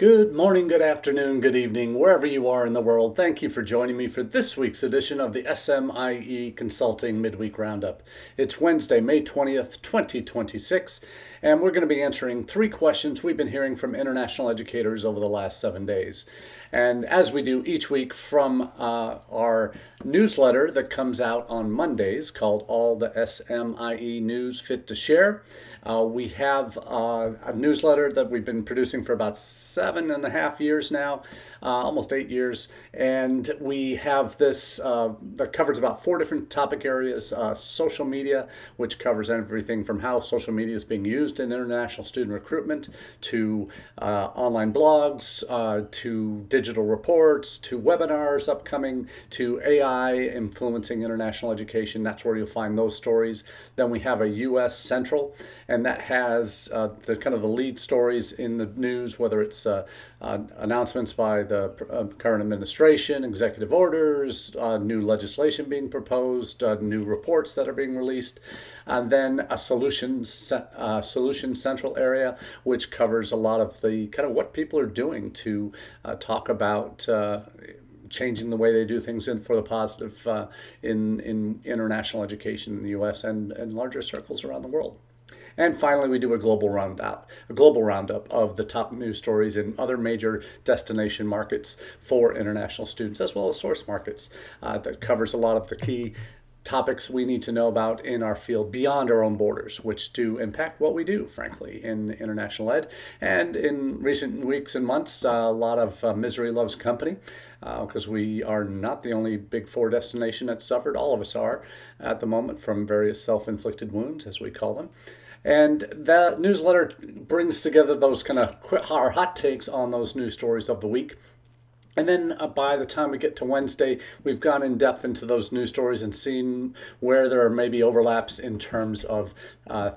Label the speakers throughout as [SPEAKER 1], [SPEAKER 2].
[SPEAKER 1] Good morning, good afternoon, good evening, wherever you are in the world. Thank you for joining me for this week's edition of the SMIE Consulting Midweek Roundup. It's Wednesday, May 20th, 2026, and we're going to be answering three questions we've been hearing from international educators over the last 7 days. And as we do each week from our newsletter that comes out on Mondays called All the SMIE News Fit to Share, we have a newsletter that we've been producing for about 7.5 years now, almost 8 years. And we have this that covers about 4 different topic areas. Social media, which covers everything from how social media is being used in international student recruitment, to online blogs, to digital reports, to webinars upcoming, to AI influencing international education. That's where you'll find those stories. Then we have a U.S. Central, and that has the kind of the lead stories in the news, whether it's announcements by the current administration, executive orders, new legislation being proposed, new reports that are being released, and then a solution central area, which covers a lot of the kind of what people are doing to talk about changing the way they do things for the positive in international education in the U.S. and larger circles around the world. And finally, we do a global roundup of the top news stories in other major destination markets for international students, as well as source markets, that covers a lot of the key topics we need to know about in our field beyond our own borders, which do impact what we do, frankly, in international ed. And in recent weeks and months, a lot of misery loves company, because we are not the only Big Four destination that's suffered. All of us are at the moment from various self-inflicted wounds, as we call them. And the newsletter brings together those kind of our hot takes on those news stories of the week. And then by the time we get to Wednesday, we've gone in depth into those news stories and seen where there are maybe overlaps in terms of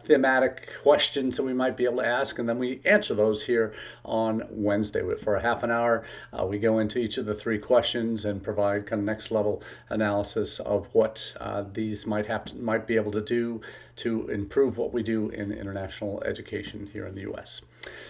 [SPEAKER 1] thematic questions that we might be able to ask. And then we answer those here on Wednesday. For a half an hour, we go into each of the 3 questions and provide kind of next level analysis of what these might be able to do to improve what we do in international education here in the U.S.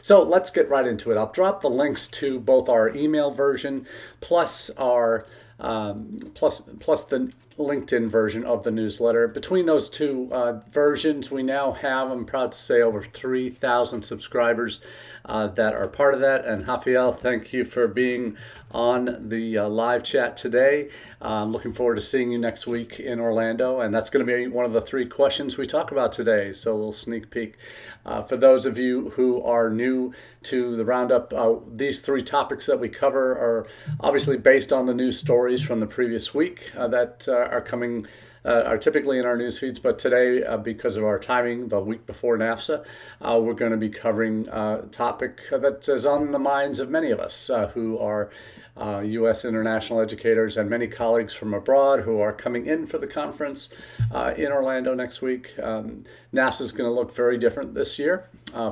[SPEAKER 1] So let's get right into it. I'll drop the links to both our email version plus our plus the LinkedIn version of the newsletter. Between those two versions, we now have, I'm proud to say, over 3,000 subscribers that are part of that. And Rafael, thank you for being on the live chat today. I'm looking forward to seeing you next week in Orlando, and that's going to be one of the 3 questions we talk about today, so a little sneak peek. For those of you who are new to the roundup, these 3 topics that we cover are obviously based on the news stories from the previous week that are coming are typically in our news feeds, but today, because of our timing, the week before NAFSA, we're going to be covering a topic that is on the minds of many of us who are U.S. international educators and many colleagues from abroad who are coming in for the conference in Orlando next week. NAFSA is going to look very different this year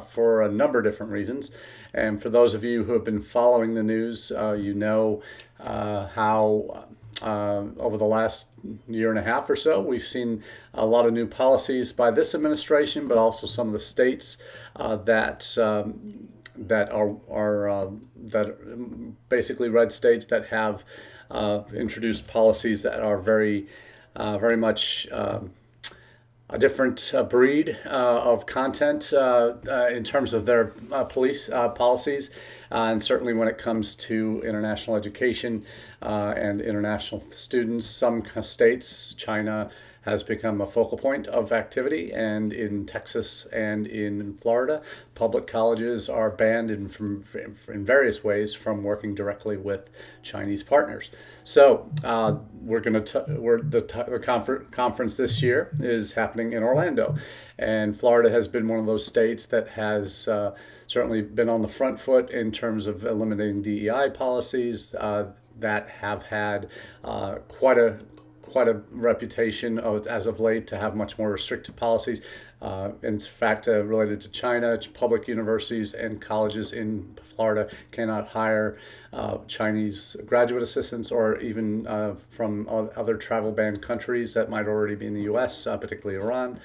[SPEAKER 1] for a number of different reasons. And for those of you who have been following the news, you know how over the last year and a half or so, we've seen a lot of new policies by this administration, but also some of the states that are basically red states that have introduced policies that are very much a different breed of content in terms of their police policies, and certainly when it comes to international education and international students. Some states, China has become a focal point of activity, and in Texas and in Florida, public colleges are banned in various ways from working directly with Chinese partners. So the conference this year is happening in Orlando, and Florida has been one of those states that has certainly been on the front foot in terms of eliminating DEI policies that have had quite a reputation as of late to have much more restrictive policies. In fact, related to China, public universities and colleges in Florida cannot hire Chinese graduate assistants or even from other travel ban countries that might already be in the U.S., particularly Iran.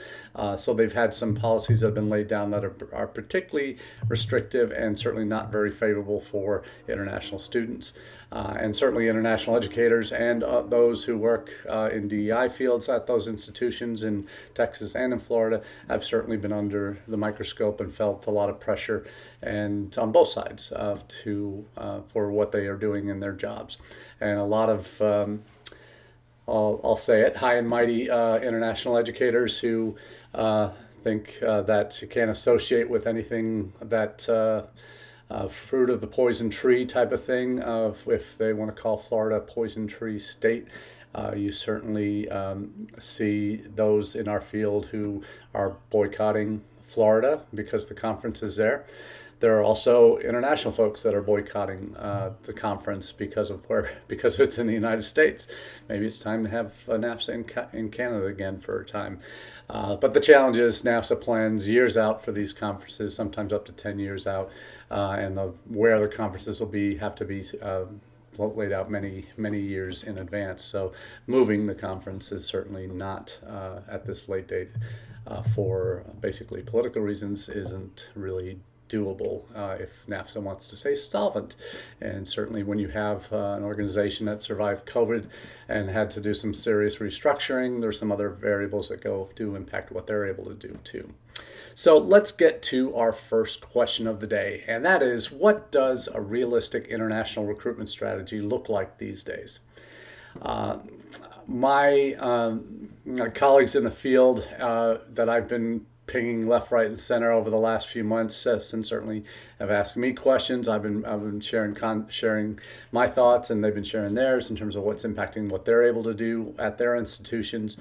[SPEAKER 1] So they've had some policies that have been laid down that are particularly restrictive and certainly not very favorable for international students. And certainly international educators and those who work in DEI fields at those institutions in Texas and in Florida have certainly been under the microscope and felt a lot of pressure, and on both sides for what they are doing in their jobs. And a lot of I'll say it, high and mighty international educators who think that you can't associate with anything that fruit of the poison tree type of thing, if they want to call Florida a poison tree state. You certainly see those in our field who are boycotting Florida because the conference is there. There are also international folks that are boycotting the conference because it's in the United States. Maybe it's time to have a NAFSA in Canada again for a time. But the challenge is NAFSA plans years out for these conferences, sometimes up to 10 years out, and where the conferences will have to be laid out many years in advance. So moving the conference is certainly not at this late date for basically political reasons isn't really doable if NAFSA wants to stay solvent. And certainly when you have an organization that survived COVID and had to do some serious restructuring, there's some other variables that do impact what they're able to do too. So let's get to our first question of the day, and that is, what does a realistic international recruitment strategy look like these days? My colleagues in the field that I've been pinging left, right, and center over the last few months, and certainly have asked me questions. I've been sharing my thoughts, and they've been sharing theirs in terms of what's impacting what they're able to do at their institutions.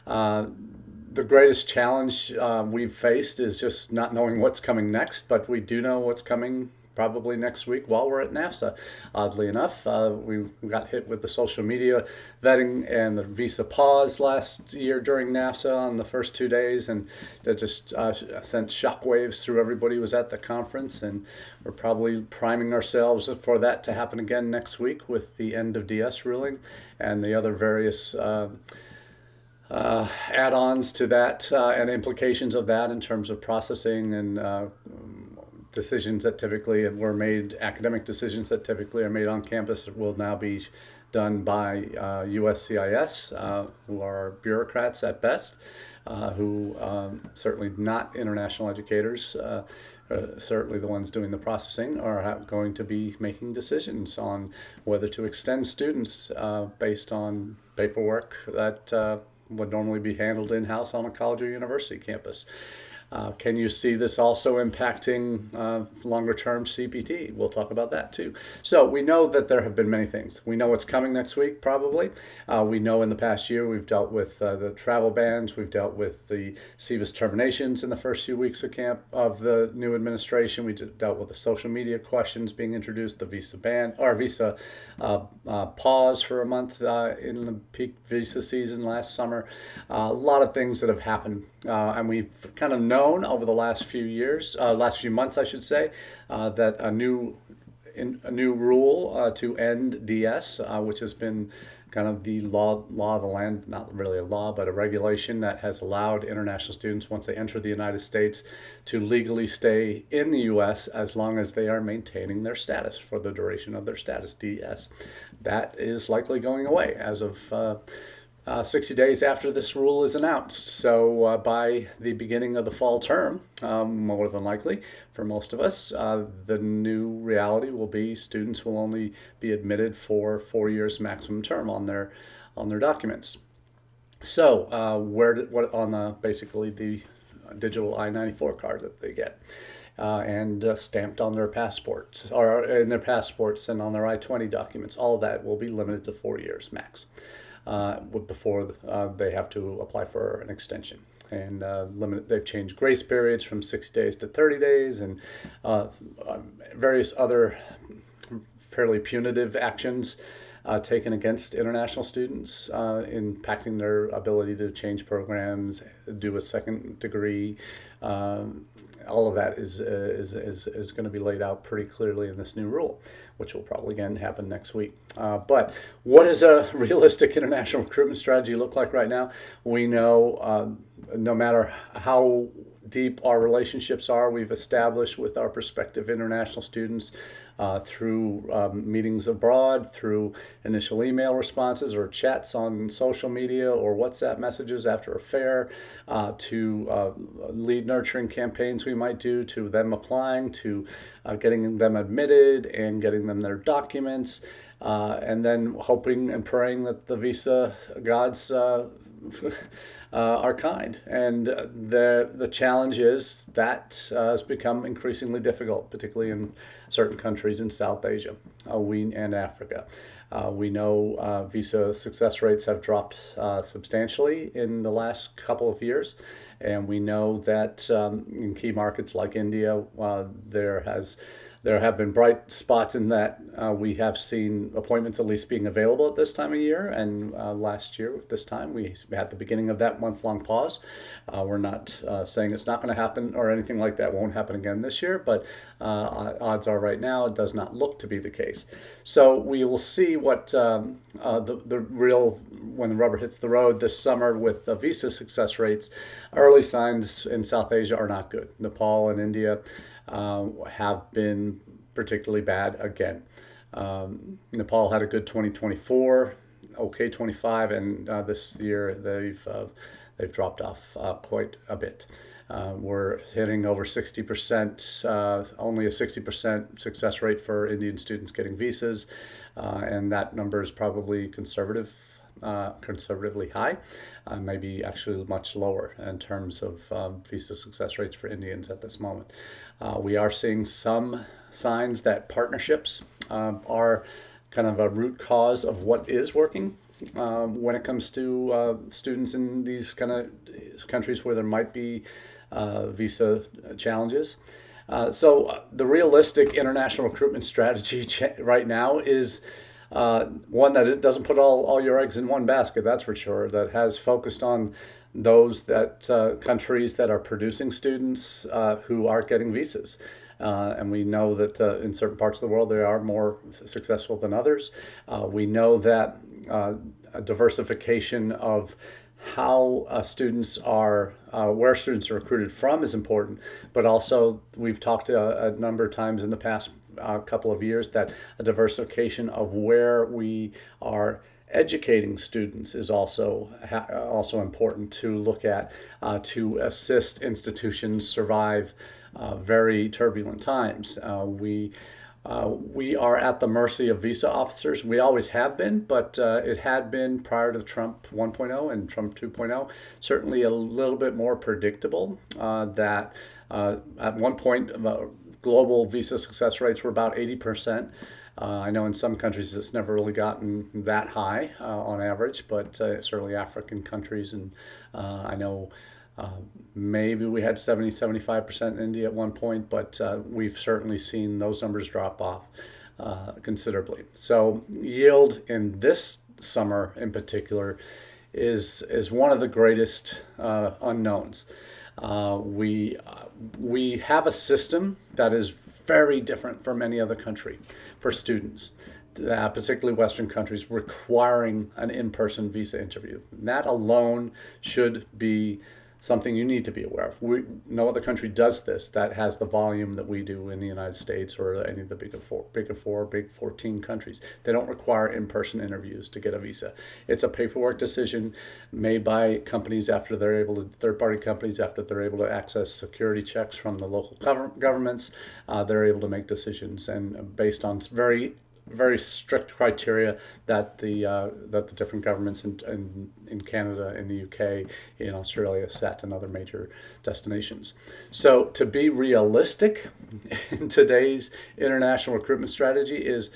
[SPEAKER 1] The greatest challenge we've faced is just not knowing what's coming next, but we do know what's coming probably next week while we're at NAFSA. Oddly enough, we got hit with the social media vetting and the visa pause last year during NAFSA on the first 2 days, and that just sent shockwaves through everybody who was at the conference, and we're probably priming ourselves for that to happen again next week with the end of DS ruling and the other various add-ons to that and implications of that in terms of processing and decisions that typically were made, academic decisions that typically are made on campus will now be done by USCIS, who are bureaucrats at best, who certainly not international educators, certainly the ones doing the processing, are going to be making decisions on whether to extend students based on paperwork that would normally be handled in-house on a college or university campus. Can you see this also impacting longer-term CPT? We'll talk about that too. So we know that there have been many things. We know what's coming next week, probably. We know in the past year we've dealt with the travel bans. We've dealt with the SEVIS terminations in the first few weeks of the new administration. We dealt with the social media questions being introduced, the visa ban or visa pause for a month in the peak visa season last summer. A lot of things that have happened, and we've kind of known over the last few months, I should say, that a new rule to end DS, which has been kind of the law of the land, not really a law, but a regulation that has allowed international students, once they enter the United States, to legally stay in the U.S. as long as they are maintaining their status for the duration of their status, DS. That is likely going away as of 60 days after this rule is announced. So by the beginning of the fall term, more than likely for most of us, the new reality will be students will only be admitted for 4 years maximum term on their documents. So what on basically the digital I-94 card that they get. And stamped on their passports, or in their passports and on their I-20 documents, all that will be limited to 4 years max. Before they have to apply for an extension. And they've changed grace periods from 60 days to 30 days and various other fairly punitive actions taken against international students, impacting their ability to change programs, do a second degree. All of that is going to be laid out pretty clearly in this new rule, which will probably again happen next week. But what does a realistic international recruitment strategy look like right now? We know no matter how deep our relationships are, we've established with our prospective international students through meetings abroad, through initial email responses or chats on social media or WhatsApp messages after a fair, to lead nurturing campaigns we might do, to them applying, to getting them admitted and getting them their documents, and then hoping and praying that the visa gods are kind. And the challenge is that has become increasingly difficult, particularly in certain countries in South Asia and Africa. We know visa success rates have dropped substantially in the last couple of years. And we know that in key markets like India, there have been bright spots in that we have seen appointments at least being available at this time of year. And last year, at this time, we had the beginning of that month-long pause. We're not saying it's not going to happen or anything like that won't happen again this year, but odds are right now it does not look to be the case. So we will see what the real, when the rubber hits the road this summer with visa success rates. Early signs in South Asia are not good. Nepal and India have been particularly bad again. Nepal had a good 2024, okay 25, and this year they've dropped off quite a bit. We're hitting over 60%, only a 60% success rate for Indian students getting visas, and that number is probably conservatively high, maybe actually much lower in terms of visa success rates for Indians at this moment. We are seeing some signs that partnerships are kind of a root cause of what is working when it comes to students in these kind of countries where there might be visa challenges. So the realistic international recruitment strategy right now is one that it doesn't put all your eggs in one basket, that's for sure, that has focused on those countries that are producing students who aren't getting visas. And we know that in certain parts of the world they are more successful than others. We know that a diversification of how students are, where students are recruited from is important, but also we've talked a number of times in the past couple of years that a diversification of where we are educating students is also important to look at to assist institutions survive very turbulent times. We are at the mercy of visa officers. We always have been, but it had been prior to Trump 1.0 and Trump 2.0, certainly a little bit more predictable that at one point global visa success rates were about 80%. I know in some countries it's never really gotten that high on average, but certainly African countries, and I know maybe we had 70-75% in India at one point, but we've certainly seen those numbers drop off considerably. So yield in this summer in particular is one of the greatest unknowns. We have a system that is very different from any other country for students, particularly Western countries, requiring an in-person visa interview. That alone should be something you need to be aware of. No other country does this that has the volume that we do in the United States or any of the big 14 countries. They don't require in-person interviews to get a visa. It's a paperwork decision made by companies after they're able to, third-party companies after they're able to access security checks from the local governments. They're able to make decisions, and based on very strict criteria that the different governments in Canada, in the UK, in Australia set, and other major destinations. So to be realistic in today's international recruitment strategy is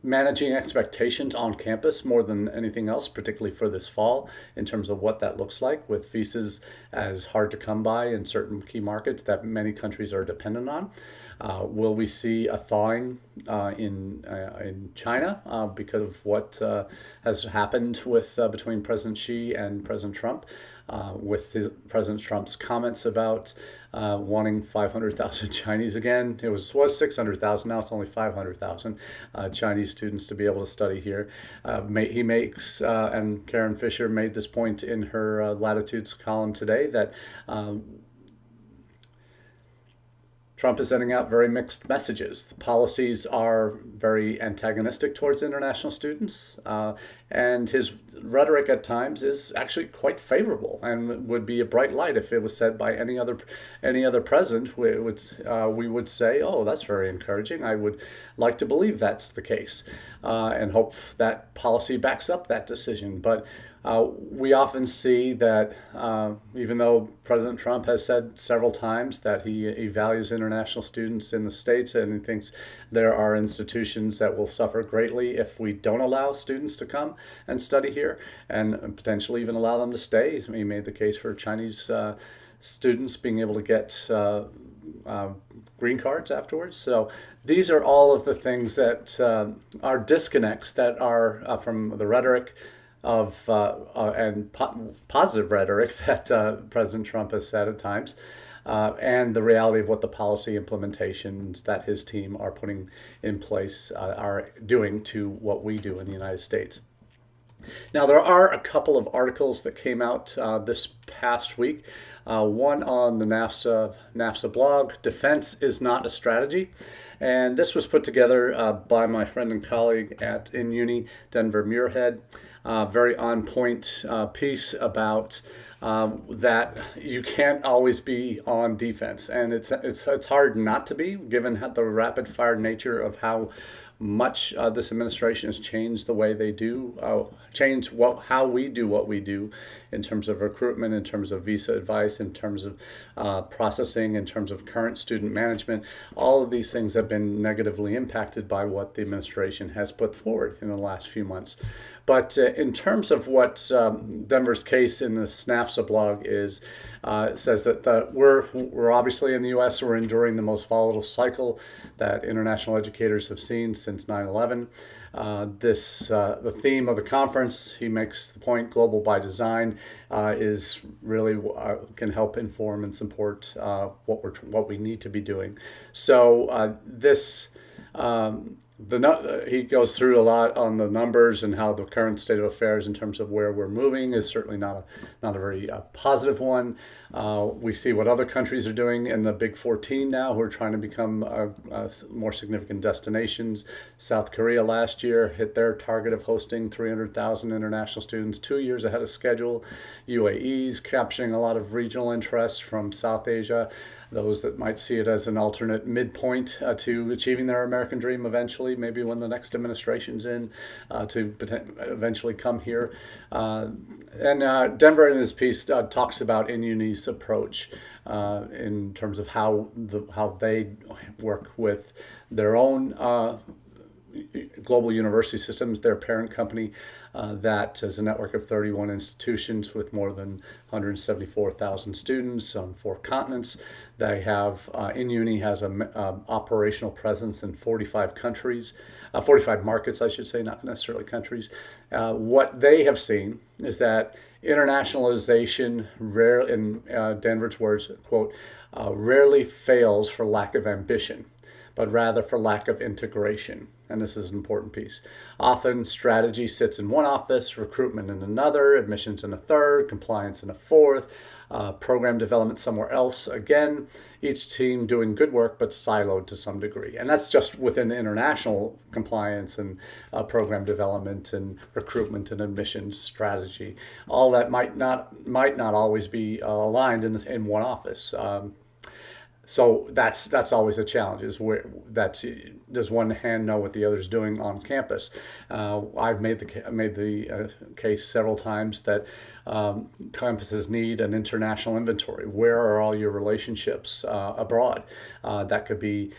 [SPEAKER 1] managing expectations on campus more than anything else, particularly for this fall, in terms of what that looks like, with visas as hard to come by in certain key markets that many countries are dependent on. Will we see a thawing in China because of what has happened with between President Xi and President Trump? With President Trump's comments about wanting 500,000 Chinese again. It was 600,000, now it's only 500,000 Chinese students to be able to study here. He makes, and Karen Fisher made this point in her Latitudes column today, that Trump is sending out very mixed messages. The policies are very antagonistic towards international students, and his rhetoric at times is actually quite favorable and would be a bright light if it was said by any other president. We would say, oh, that's very encouraging. I would like to believe that's the case, and hope that policy backs up that decision. But we often see that even though President Trump has said several times that he values international students in the States and he thinks there are institutions that will suffer greatly if we don't allow students to come and study here and potentially even allow them to stay. He made the case for Chinese students being able to get green cards afterwards. So these are all of the things that are disconnects that are from the rhetoric of and positive rhetoric that President Trump has said at times, and the reality of what the policy implementations that his team are putting in place are doing to what we do in the United States. Now, there are a couple of articles that came out this past week. One on the NAFSA blog, Defense is Not a Strategy. And this was put together by my friend and colleague at InUni, Denver Muirhead. Very on-point piece about that you can't always be on defense. And it's hard not to be, given the rapid-fire nature of how much this administration has changed the way they do, how we do what we do in terms of recruitment, in terms of visa advice, in terms of processing, in terms of current student management. All of these things have been negatively impacted by what the administration has put forward in the last few months. But in terms of what Denver's case in the NAFSA blog is, it says that we're obviously in the U.S., we're enduring the most volatile cycle that international educators have seen since 9/11. The theme of the conference, he makes the point, global by design, is really can help inform and support what we need to be doing. So he goes through a lot on the numbers and how the current state of affairs in terms of where we're moving is certainly not a very positive one. We see what other countries are doing in the Big 14 now, who are trying to become more significant destinations. South Korea last year hit their target of hosting 300,000 international students 2 years ahead of schedule. UAE's capturing a lot of regional interest from South Asia. Those that might see it as an alternate midpoint to achieving their American dream eventually, maybe when the next administration's in, to eventually come here. And Denver in his piece talks about InUni's approach in terms of how they work with their own global university systems, their parent company, that is a network of 31 institutions with more than 174,000 students on 4 continents. They have, InUni has an operational presence in 45 countries, 45 markets, I should say, not necessarily countries. What they have seen is that internationalization, in Denver's words, quote, rarely fails for lack of ambition, but rather for lack of integration. And this is an important piece. Often strategy sits in one office, recruitment in another, admissions in a third, compliance in a fourth, program development somewhere else. Again, each team doing good work, but siloed to some degree. And that's just within international compliance and program development and recruitment and admissions strategy. All that might not always be aligned in one office. So that's always a challenge, is where does one hand know what the other's doing on campus. I've made the case several times that campuses need an international inventory. Where are all your relationships abroad? That could be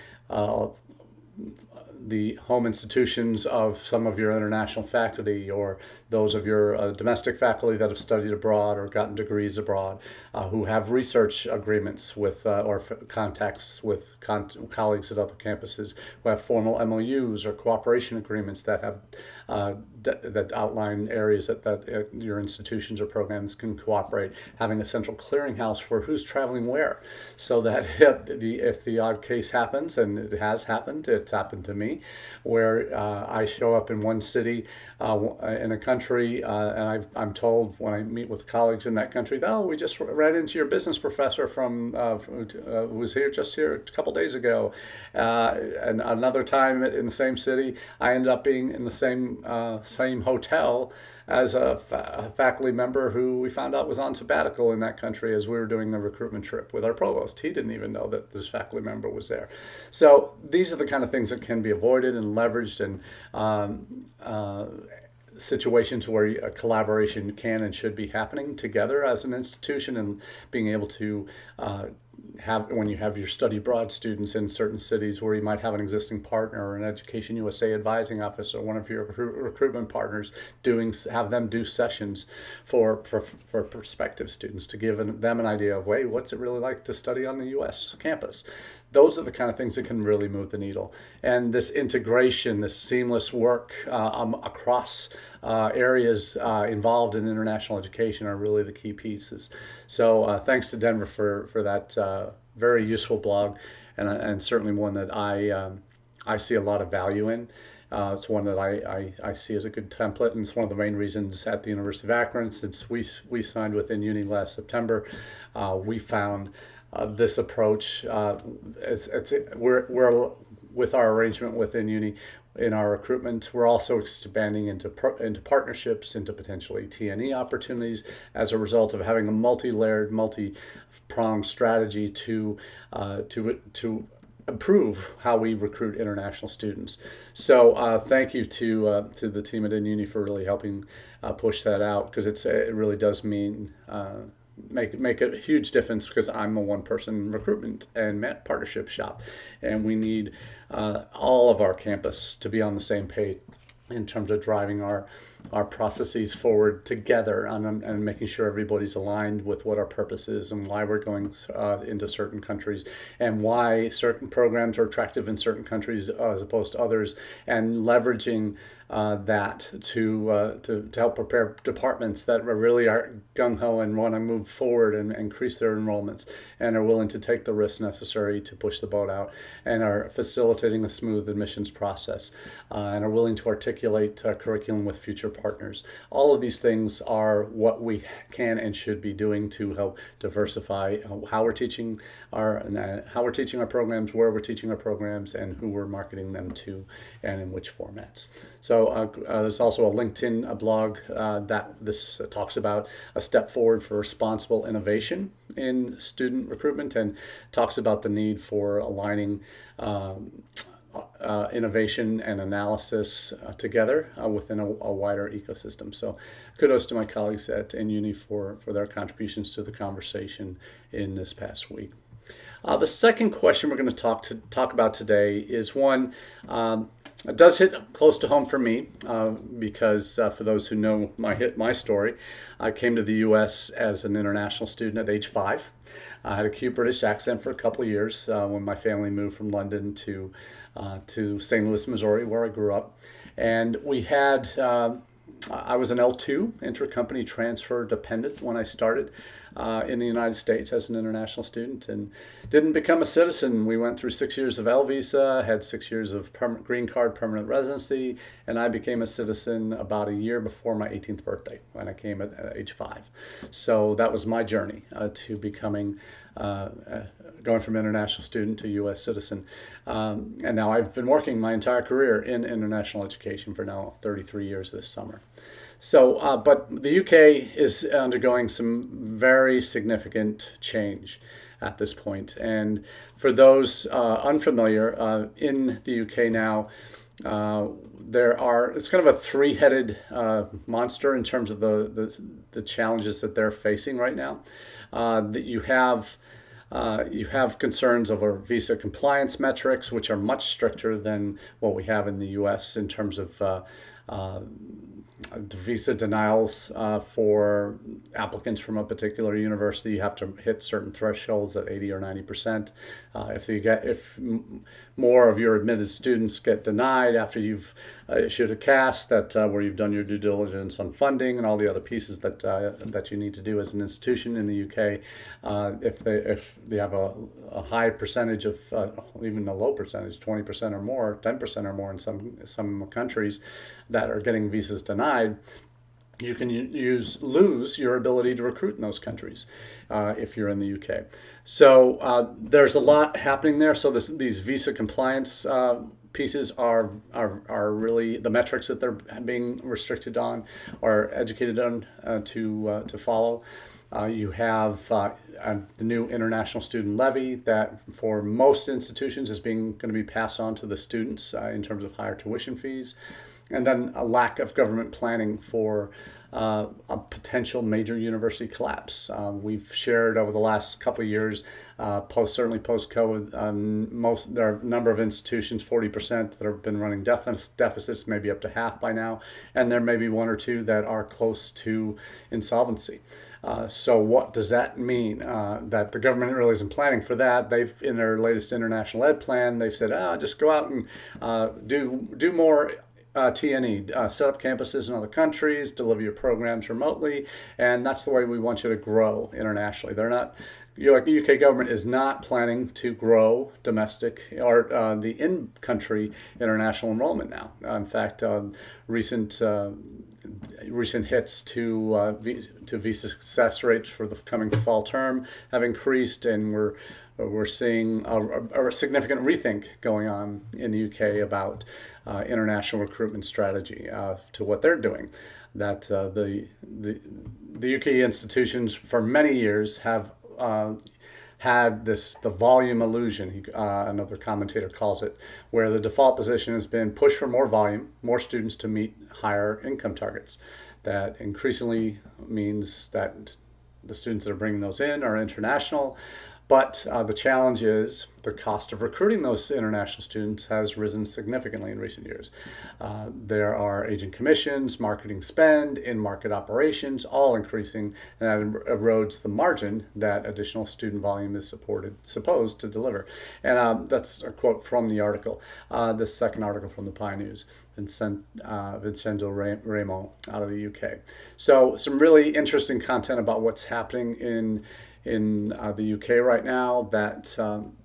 [SPEAKER 1] the home institutions of some of your international faculty, or those of your domestic faculty that have studied abroad or gotten degrees abroad, who have research agreements with or contacts with colleagues at other campuses, who have formal MOUs or cooperation agreements that have that outline areas that your institutions or programs can cooperate, having a central clearinghouse for who's traveling where, so that if the odd case happens, and it has happened, it's happened to me, where I show up in one city in a country, and I'm told when I meet with colleagues in that country, oh, we just ran into your business professor who was just here a couple days ago. And another time in the same city, I ended up being in the same hotel as a faculty member who we found out was on sabbatical in that country as we were doing the recruitment trip with our provost. He didn't even know that this faculty member was there. So these are the kind of things that can be avoided and leveraged, and situations where a collaboration can and should be happening together as an institution, and being able to when you have your study abroad students in certain cities where you might have an existing partner or an Education USA advising office or one of your recruitment partners, have them do sessions for prospective students to give them an idea of, what's it really like to study on the US campus. Those are the kind of things that can really move the needle. And this integration, this seamless work across areas involved in international education are really the key pieces. So thanks to Denver for that very useful blog, and certainly one that I see a lot of value in. It's one that I see as a good template, and it's one of the main reasons at the University of Akron, since we signed with InUni last September, we found this approach. We're with our arrangement with InUni in our recruitment, we're also expanding into partnerships, into potentially T&E opportunities as a result of having a multi-layered, multi-pronged strategy to improve how we recruit international students. So thank you to the team at InUni for really helping push that out, because it really does mean make a huge difference, because I'm a one-person recruitment and partnership shop, and we need all of our campus to be on the same page in terms of driving our processes forward together, and making sure everybody's aligned with what our purpose is and why we're going into certain countries, and why certain programs are attractive in certain countries as opposed to others, and leveraging that to help prepare departments that really are gung-ho and want to move forward and increase their enrollments, and are willing to take the risks necessary to push the boat out, and are facilitating a smooth admissions process, and are willing to articulate curriculum with future partners. All of these things are what we can and should be doing to help diversify how we're teaching our programs, where we're teaching our programs, and who we're marketing them to, and in which formats. So there's also a LinkedIn blog that this talks about a step forward for responsible innovation in student recruitment, and talks about the need for aligning innovation and analysis together within a wider ecosystem. So kudos to my colleagues at InUni for their contributions to the conversation in this past week. The second question we're going to talk about today is one it does hit close to home for me, because for those who know my story, I came to the U.S. as an international student at age 5. I had a cute British accent for a couple of years when my family moved from London to St. Louis, Missouri, where I grew up. And we had, I was an L2, intercompany transfer dependent, when I started in the United States as an international student, and didn't become a citizen. We went through 6 years of L visa, had 6 years of green card permanent residency, and I became a citizen about a year before my 18th birthday, when I came at age 5. So that was my journey to becoming going from international student to U.S. citizen. And now I've been working my entire career in international education for now 33 years this summer. So, but the UK is undergoing some very significant change at this point. And for those unfamiliar, in the UK now, it's kind of a three-headed monster in terms of the challenges that they're facing right now. That you have You have concerns over visa compliance metrics, which are much stricter than what we have in the U.S. in terms of uh, visa denials for applicants from a particular university. You have to hit certain thresholds at 80 or 90%. If more of your admitted students get denied after you've issued a CAS where you've done your due diligence on funding and all the other pieces that you need to do as an institution in the UK, if they have a high percentage of even a low percentage, 20% or more, 10% or more in some countries that are getting visas denied, you can lose your ability to recruit in those countries if you're in the UK. So there's a lot happening there. So these visa compliance pieces are really the metrics that they're being restricted on or educated on to follow. You have the new international student levy that for most institutions is going to be passed on to the students in terms of higher tuition fees. And then a lack of government planning for a potential major university collapse. We've shared over the last couple of years, certainly post-COVID, there are a number of institutions, 40%, that have been running deficits, maybe up to half by now, and there may be one or two that are close to insolvency. So what does that mean? That the government really isn't planning for that. In their latest international ed plan, they've said, just go out and do more T&E, set up campuses in other countries, deliver your programs remotely, and that's the way we want you to grow internationally. The UK government is not planning to grow domestic or the in-country international enrollment now. In fact, recent hits to visa success rates for the coming fall term have increased, and we're seeing a significant rethink going on in the UK about international recruitment strategy to what they're doing. That the UK institutions for many years have had the volume illusion, another commentator calls it, where the default position has been push for more volume, more students to meet higher income targets. That increasingly means that the students that are bringing those in are international, but the challenge is the cost of recruiting those international students has risen significantly in recent years. There are agent commissions, marketing spend, in-market operations, all increasing, and that erodes the margin that additional student volume is supposed to deliver. And that's a quote from the article, the second article from the PI News. Vincenzo Remo out of the UK. So some really interesting content about what's happening in the UK right now, that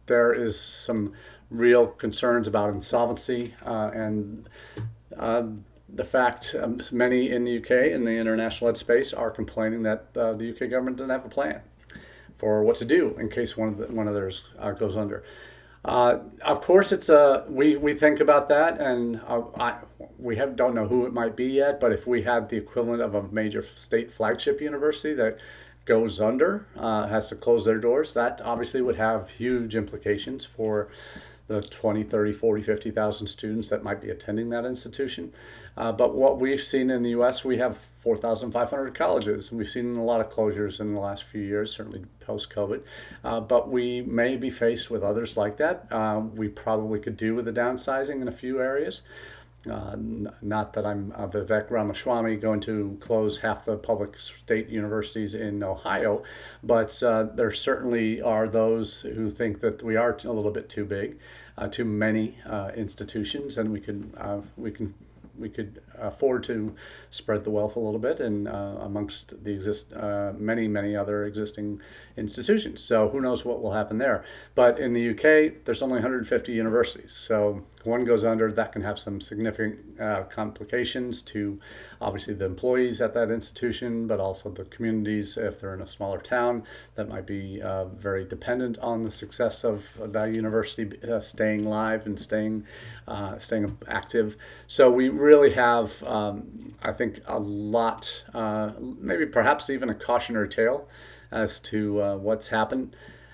[SPEAKER 1] there is some real concerns about insolvency and the fact many in the UK in the international ed space are complaining that the UK government doesn't have a plan for what to do in case one of theirs goes under. Of course, we think about that, and we don't know who it might be yet. But if we had the equivalent of a major state flagship university that goes under, has to close their doors, that obviously would have huge implications for the 20, 30, 40, 50,000 students that might be attending that institution. But what we've seen in the U.S., we have 4,500 colleges, and we've seen a lot of closures in the last few years, certainly post-COVID. But we may be faced with others like that. We probably could do with the downsizing in a few areas. Not that I'm Vivek Ramaswamy going to close half the public state universities in Ohio, but there certainly are those who think that we are a little bit too big, too many institutions, and we could afford to spread the wealth a little bit and amongst the many other existing institutions. So who knows what will happen there. But in the UK, there's only 150 universities. So one goes under, that can have some significant complications to obviously the employees at that institution, but also the communities if they're in a smaller town that might be very dependent on the success of that university staying live and staying active. So we really have, I think, a lot, maybe perhaps even a cautionary tale as to what's happening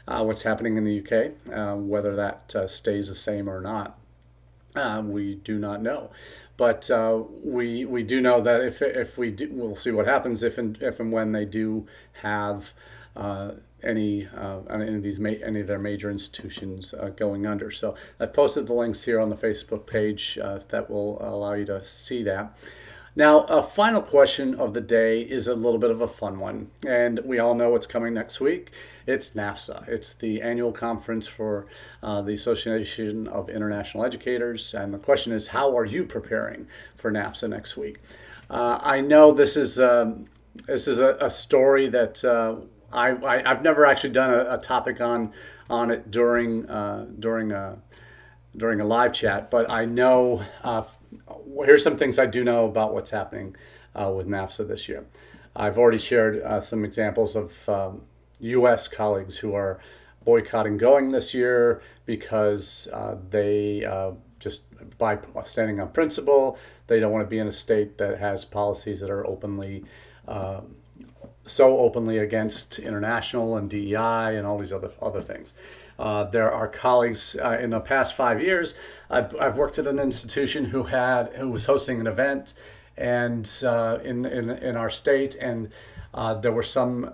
[SPEAKER 1] in the UK, whether that stays the same or not. We do not know, but we do know that if we do, we'll see what happens if and when they do have any of their major institutions going under. So I've posted the links here on the Facebook page that will allow you to see that. Now, a final question of the day is a little bit of a fun one, and we all know what's coming next week. It's NAFSA. It's the annual conference for the Association of International Educators, and the question is, how are you preparing for NAFSA next week? I know this is a story that I've never actually done a topic on it during a live chat, but I know. Here's some things I do know about what's happening with NAFSA this year. I've already shared some examples of U.S. colleagues who are boycotting going this year because they just by standing on principle, they don't want to be in a state that has policies that are openly against international and DEI and all these other things. There are colleagues in the past 5 years. I've worked at an institution who was hosting an event, and in our state, and there were some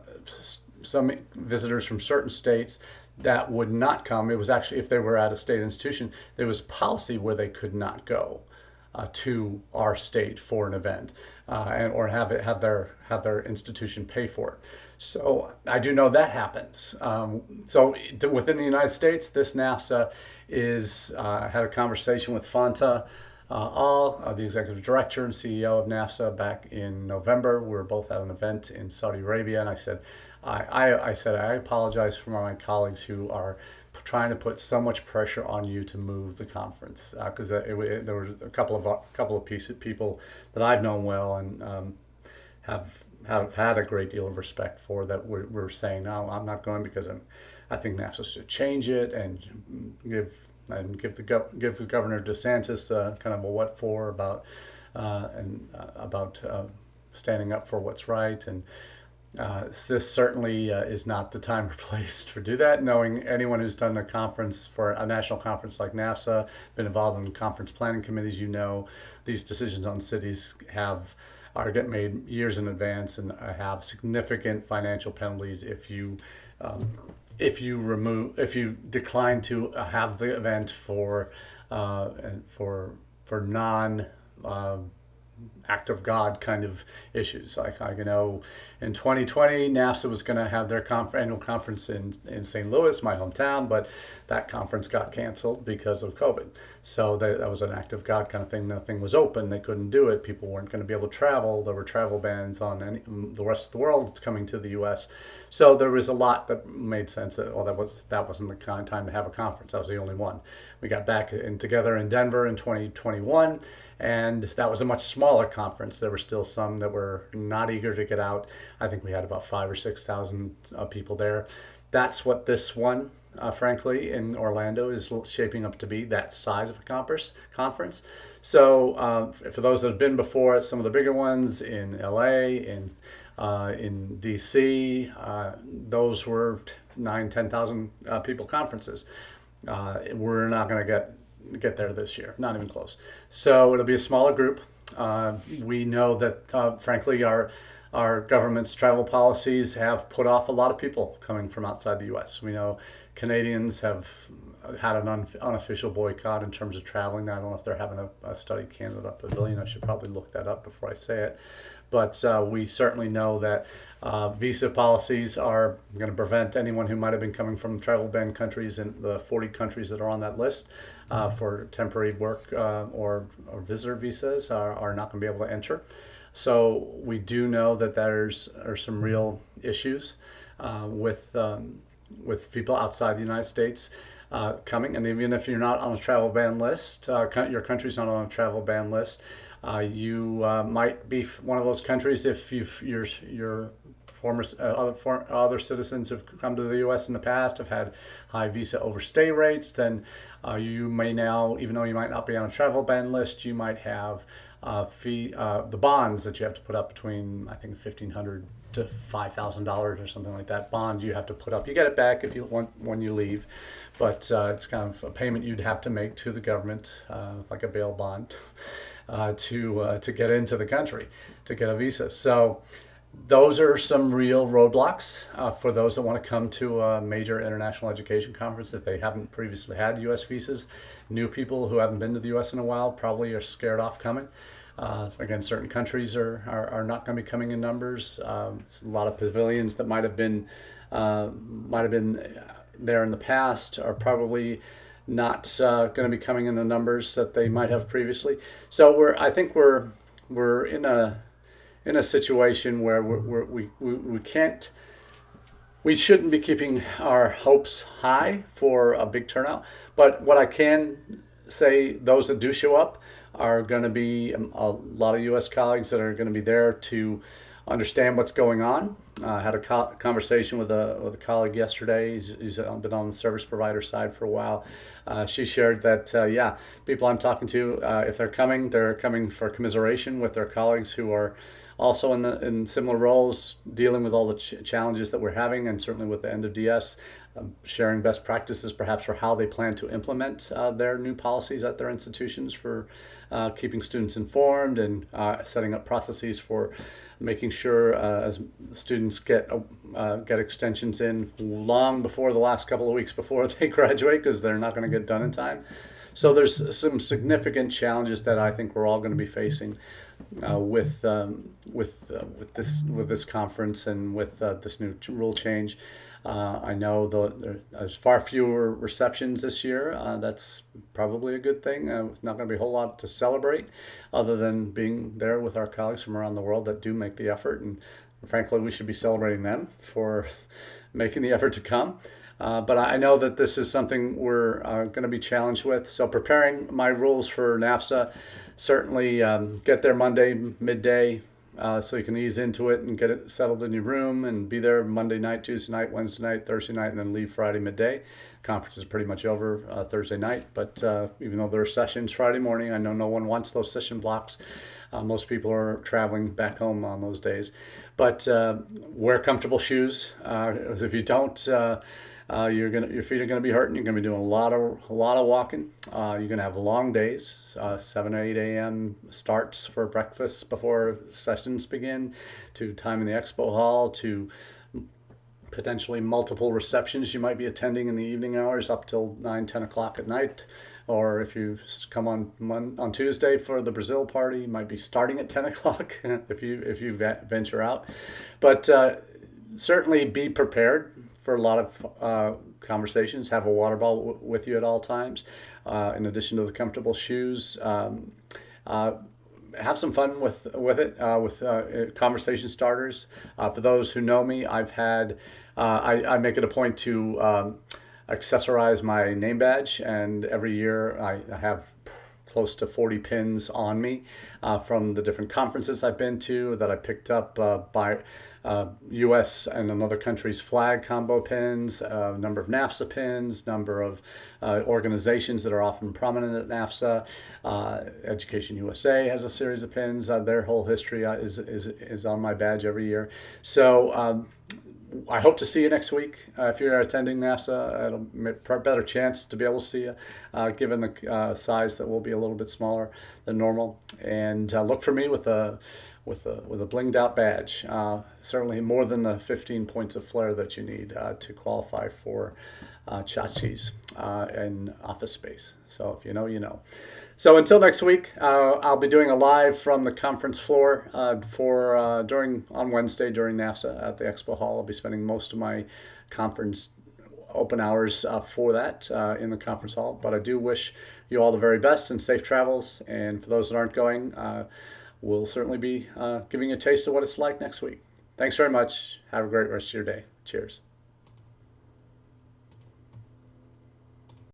[SPEAKER 1] visitors from certain states that would not come. It was actually, if they were at a state institution, there was policy where they could not go to our state for an event, or have their institution pay for it. So I do know that happens. So within the United States, this NAFSA had a conversation with Fanta the executive director and CEO of NAFSA, back in November. We were both at an event in Saudi Arabia, and I said, I apologize for my colleagues who are trying to put so much pressure on you to move the conference, because there was a couple of people that I've known well and have had a great deal of respect for, that we're saying, no, I'm not going because I think NAFSA should change it and give the Governor DeSantis kind of a what for about standing up for what's right. And this certainly is not the time or place to do that. Knowing anyone who's done a conference, for a national conference like NAFSA, been involved in conference planning committees, these decisions on cities get made years in advance and have significant financial penalties if you decline to have the event for non act of God kind of issues. Like, in 2020, NAFSA was going to have their annual conference in St. Louis, my hometown, but that conference got canceled because of COVID. So that was an act of God kind of thing. Nothing was open. They couldn't do it. People weren't going to be able to travel. There were travel bans on the rest of the world coming to the U.S. So there was a lot that made sense that that wasn't the kind of time to have a conference. That was the only one. We got back together in Denver in 2021. And that was a much smaller conference. There were still some that were not eager to get out. I think we had about 5,000 or 6,000 people there. That's what this one, frankly, in Orlando is shaping up to be, that size of a conference. So for those that have been before at some of the bigger ones in LA, in DC, those were 9,000, 10,000 people conferences. We're not going to get there this year, not even close. So it'll be a smaller group. We know that, frankly, our government's travel policies have put off a lot of people coming from outside the U.S. We know Canadians have had an unofficial boycott in terms of traveling. I don't know if they're having a study Canada Pavilion. I should probably look that up before I say it. But we certainly know that visa policies are going to prevent anyone who might have been coming from travel ban countries, in the 40 countries that are on that list for temporary work or visitor visas are not going to be able to enter. So we do know that are some real issues with people outside the United States coming. And even if you're not on a travel ban list, your country's not on a travel ban list, you might be one of those countries if your other citizens have come to the U.S. in the past, have had high visa overstay rates, then you may now, even though you might not be on a travel ban list, you might have the bonds that you have to put up between, I think, $1,500 to $5,000 or something like that. Bond you have to put up. You get it back if you want when you leave, but it's kind of a payment you'd have to make to the government, like a bail bond, to get into the country, to get a visa. So Those are some real roadblocks for those that want to come to a major international education conference if they haven't previously had U.S. visas. New people who haven't been to the U.S. in a while probably are scared off coming. Again, certain countries are not going to be coming in numbers. A lot of pavilions that might have been there in the past are probably not going to be coming in the numbers that they might have previously. So I think we're in a situation where we can't, we shouldn't be keeping our hopes high for a big turnout. But what I can say, those that do show up are going to be a lot of U.S. colleagues that are going to be there to understand what's going on. I had a conversation with a colleague yesterday. He's been on the service provider side for a while. She shared that, yeah, people I'm talking to, if they're coming for commiseration with their colleagues who are also in similar roles, dealing with all the challenges that we're having, and certainly with the end of DS, sharing best practices perhaps for how they plan to implement their new policies at their institutions for keeping students informed and setting up processes for making sure as students get extensions in long before the last couple of weeks before they graduate, because they're not going to get done in time. So there's some significant challenges that I think we're all going to be facing with this conference and with this new rule change. I know there's far fewer receptions this year. That's probably a good thing. It's not going to be a whole lot to celebrate other than being there with our colleagues from around the world that do make the effort. And frankly, we should be celebrating them for making the effort to come. But I know that this is something we're going to be challenged with. So preparing my rules for NAFSA, certainly get there Monday midday, so you can ease into it and get it settled in your room and be there Monday night, Tuesday night, Wednesday night, Thursday night, and then leave Friday midday. Conference is pretty much over Thursday night, but even though there are sessions Friday morning, I know no one wants those session blocks. Most people are traveling back home on those days. But wear comfortable shoes. If you don't, your feet are gonna be hurting. You're gonna be doing a lot of walking. You're gonna have long days, 7 or 8 a.m. starts for breakfast before sessions begin, to time in the expo hall, to potentially multiple receptions you might be attending in the evening hours up till 9, 10 o'clock at night. Or if you come on Tuesday for the Brazil party, you might be starting at 10 o'clock if you venture out. But certainly be prepared for a lot of conversations. Have a water bottle with you at all times. In addition to the comfortable shoes, have some fun with it, with conversation starters. For those who know me, I make it a point to accessorize my name badge, and every year I have close to 40 pins on me from the different conferences I've been to that I picked up by U.S. and another country's flag combo pins, number of NAFSA pins, number of organizations that are often prominent at NAFSA. Education USA has a series of pins. Their whole history is on my badge every year. So I hope to see you next week. If you're attending NAFSA, it'll make a better chance to be able to see you, given the size that will be a little bit smaller than normal. And look for me with a blinged out badge. Certainly more than the 15 points of flair that you need to qualify for tchotchkes in office space. So if you know, you know. So until next week, I'll be doing a live from the conference floor on Wednesday during NAFSA at the Expo Hall. I'll be spending most of my conference open hours for that in the conference hall. But I do wish you all the very best and safe travels. And for those that aren't going, we'll certainly be giving you a taste of what it's like next week. Thanks very much. Have a great rest of your day. Cheers.